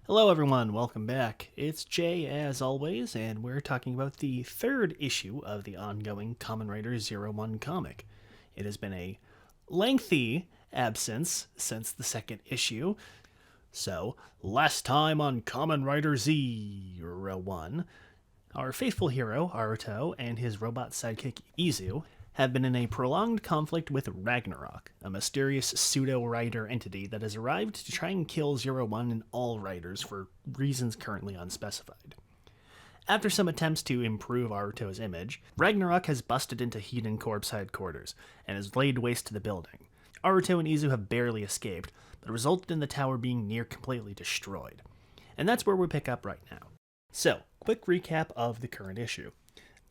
Hello everyone, welcome back. It's Jay as always, and we're talking about the third issue of the ongoing Kamen Rider Zero One comic. It has been a lengthy absence since the second issue, so last time on Kamen Rider Zero One, our faithful hero, Aruto, and his robot sidekick, Izu, have been in a prolonged conflict with Ragnarok, a mysterious pseudo-rider entity that has arrived to try and kill Zero One and all riders for reasons currently unspecified. After some attempts to improve Aruto's image, Ragnarok has busted into Hedon Corp's headquarters and has laid waste to the building. Aruto and Izu have barely escaped, but resulted in the tower being near completely destroyed. And that's where we pick up right now. So, quick recap of the current issue.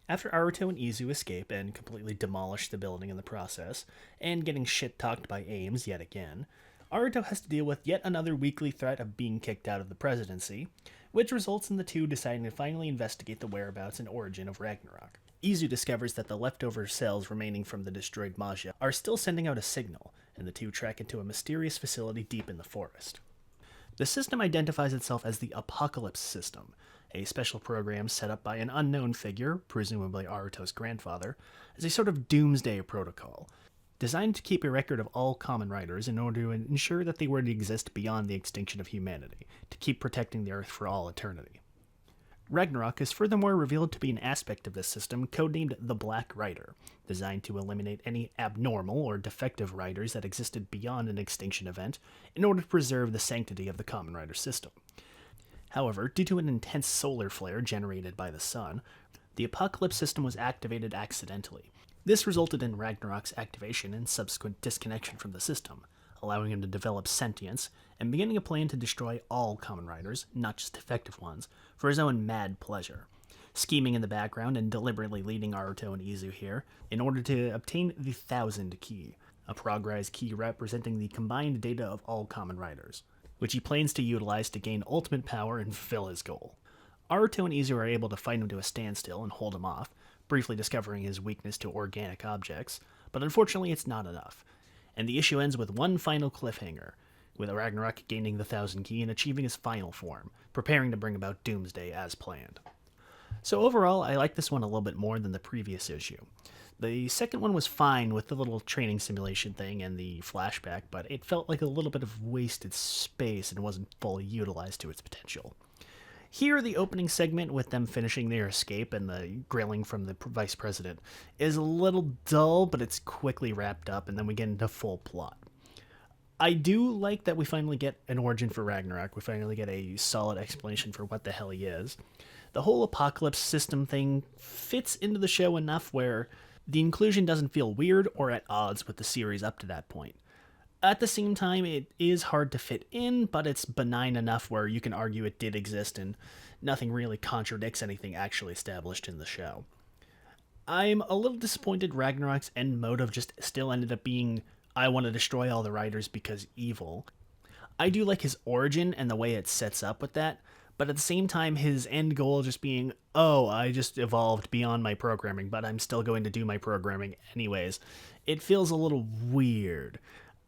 After Aruto and Izu escape and completely demolish the building in the process, and getting shit-talked by Ames yet again, Aruto has to deal with yet another weekly threat of being kicked out of the presidency, which results in the two deciding to finally investigate the whereabouts and origin of Ragnarok. Izu discovers that the leftover cells remaining from the destroyed Maja are still sending out a signal, and the two trek into a mysterious facility deep in the forest. The system identifies itself as the Apocalypse System, a special program set up by an unknown figure, presumably Aruto's grandfather, as a sort of doomsday protocol, designed to keep a record of all Kamen Riders in order to ensure that they were to exist beyond the extinction of humanity, to keep protecting the Earth for all eternity. Ragnarok is furthermore revealed to be an aspect of this system codenamed the Black Rider, designed to eliminate any abnormal or defective riders that existed beyond an extinction event in order to preserve the sanctity of the Kamen Rider system. However, due to an intense solar flare generated by the sun, the Apocalypse system was activated accidentally. This resulted in Ragnarok's activation and subsequent disconnection from the system, allowing him to develop sentience and beginning a plan to destroy all Kamen Riders, not just defective ones, for his own mad pleasure, scheming in the background and deliberately leading Aruto and Izu here in order to obtain the 1000 key, a progress key representing the combined data of all Kamen Riders, which he plans to utilize to gain ultimate power and fulfill his goal. Aruto and Izu are able to fight him to a standstill and hold him off, briefly discovering his weakness to organic objects, but unfortunately it's not enough, and the issue ends with one final cliffhanger, with Ragnarok gaining the 1000 key and achieving his final form, preparing to bring about Doomsday as planned. So overall, I like this one a little bit more than the previous issue. The second one was fine with the little training simulation thing and the flashback, but it felt like a little bit of wasted space and wasn't fully utilized to its potential. Here, the opening segment with them finishing their escape and the grilling from the vice president is a little dull, but it's quickly wrapped up, and then we get into full plot. I do like that we finally get an origin for Ragnarok. We finally get a solid explanation for what the hell he is. The whole Apocalypse system thing fits into the show enough where the inclusion doesn't feel weird or at odds with the series up to that point. At the same time, it is hard to fit in, but it's benign enough where you can argue it did exist and nothing really contradicts anything actually established in the show. I'm a little disappointed Ragnarok's end motive just still ended up being, I want to destroy all the riders because evil. I do like his origin and the way it sets up with that, but at the same time, his end goal just being, oh, I just evolved beyond my programming, but I'm still going to do my programming anyways. It feels a little weird.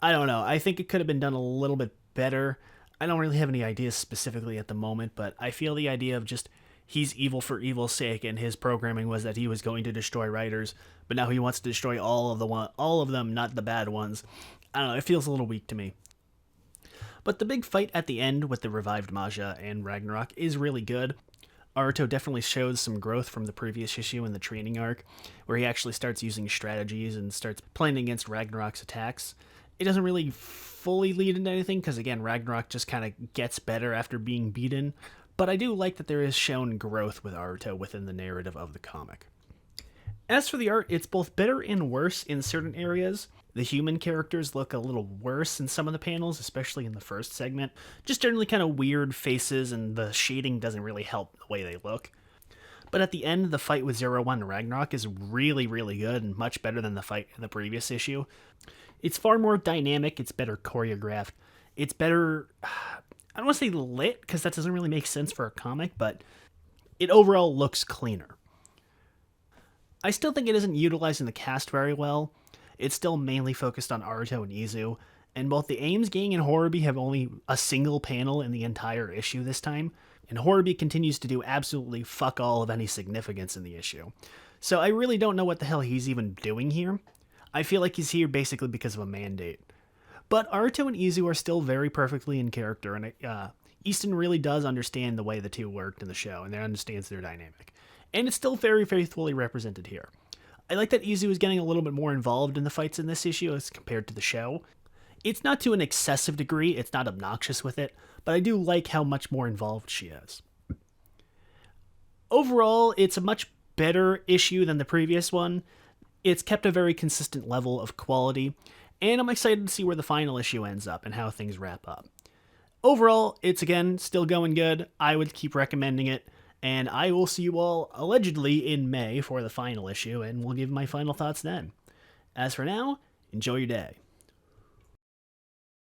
I don't know. I think it could have been done a little bit better. I don't really have any ideas specifically at the moment, but I feel the idea of just he's evil for evil's sake, and his programming was that he was going to destroy writers, but now he wants to destroy all of them, not the bad ones. I don't know. It feels a little weak to me. But the big fight at the end with the revived Maja and Ragnarok is really good. Aruto definitely shows some growth from the previous issue in the training arc, where he actually starts using strategies and starts playing against Ragnarok's attacks. It doesn't really fully lead into anything, because again, Ragnarok just kind of gets better after being beaten, but I do like that there is shown growth with Aruto within the narrative of the comic. As for the art, it's both better and worse in certain areas. The human characters look a little worse in some of the panels, especially in the first segment. Just generally kind of weird faces, and the shading doesn't really help the way they look. But at the end, the fight with Zero One Ragnarok is really, really good and much better than the fight in the previous issue. It's far more dynamic, it's better choreographed, it's better, I don't want to say lit, because that doesn't really make sense for a comic, but it overall looks cleaner. I still think it isn't utilizing the cast very well. It's still mainly focused on Aruto and Izu, and both the Ames gang and Horribee have only a single panel in the entire issue this time, and Horribee continues to do absolutely fuck all of any significance in the issue. So I really don't know what the hell he's even doing here. I feel like he's here basically because of a mandate. But Aruto and Izu are still very perfectly in character, and Easton really does understand the way the two worked in the show, and they understands their dynamic. And it's still very faithfully represented here. I like that Izu is getting a little bit more involved in the fights in this issue as compared to the show. It's not to an excessive degree, it's not obnoxious with it, but I do like how much more involved she is. Overall, it's a much better issue than the previous one. It's kept a very consistent level of quality, and I'm excited to see where the final issue ends up and how things wrap up. Overall, it's again still going good. I would keep recommending it. And I will see you all allegedly in May for the final issue, and we'll give my final thoughts then. As for now, enjoy your day.